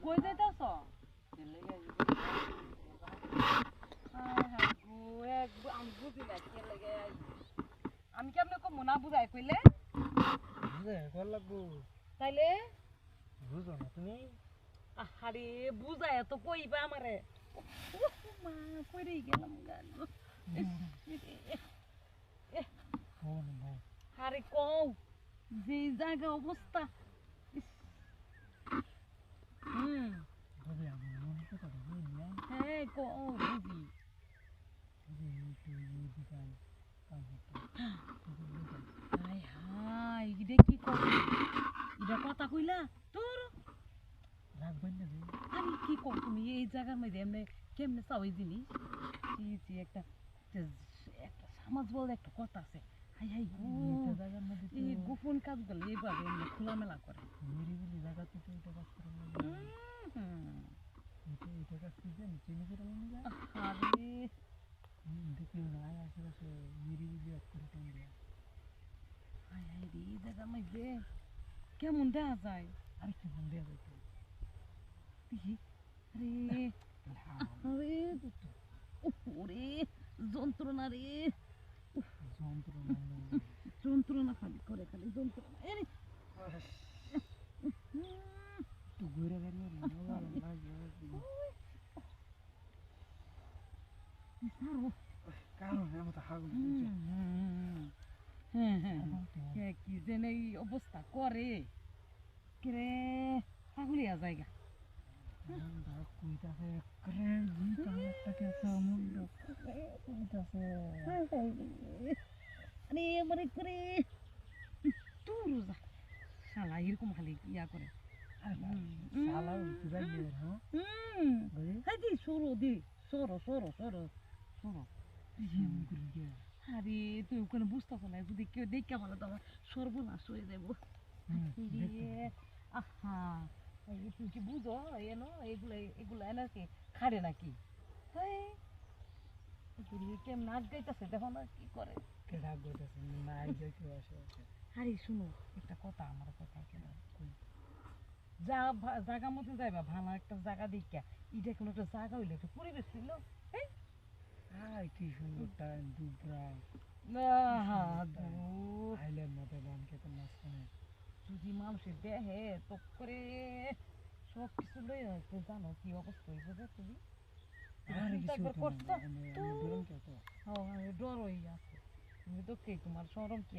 কই যাইতাছ? আমি বুঝি না কে লাগে আমি কেমনে কম না বুঝাই কইলে তাইলে বুঝো না তুমি আরে বুঝায় তো কইবা আমারে মা কইরে গেলাম গান আরে কও যে জায়গা অবস্থা হ্যাঁ কও বুঝি হাই হাই এটা কি করি এটা কথা কইলা তোর আরে কি কও তুমি এই জায়গার মধ্যে এমনি কেমনে চাও এই জিনিস একটা একটা সমাজ বলতে একটা কথা আছে হাই হাই গো এই গোপন কাজগুলো এইভাবে এমনি খোলামেলা করে নিরিবিলি জায়গা থেকে এটা কাজ করে এটা কাজ করবে চিনি করে মনে যায় আরে দেখি না আশেপাশে নিরিবিলি এক করে টান দেয় হাই হাই রে এই জায়গার মধ্যে কেমন দেখা যায় আর কেমন দেওয়া যায় দেখি আরে আরে ওরে যন্ত্রণা রে যন্ত্রণা খালি করে খালি যন্ত্রণা আরে তো ঘুরে বেরিয়ে কি যেন এই অবস্থা করে রে পাগলিয়া জায়গা আরে মানে করে তোর শালা এরকম খালি ইয়া করে সরো দি সরো সরো সরো সরো আরে তুই ওখানে বুঝতেছ না যদি কেউ দেখে ভালো তো আমার সর্বনাশ হয়ে যাবো আহা তুই কি বুঝো এনো এগুলো এগুলো নাকি খাড়ে নাকি কেম নাচ গাইতেছে দেখো না কি করে আরে শুনো একটা কথা আমার কথা যা জায়গা মতো যাইবা ভালো একটা জায়গা দেখা এটা কোনো একটা জায়গা হইলে একটা পরিবেশ ছিল কি সুন্দর টাইম দুবরা আইলের মতো ধান খেতে মাঝখানে যদি মানুষের দেহে তো করে সব কিছু লই হয়তো জানো কি অবস্থা হয়েছে যে তুমি ডর হয়ে আছে তুমি তো কে তোমার সরম কি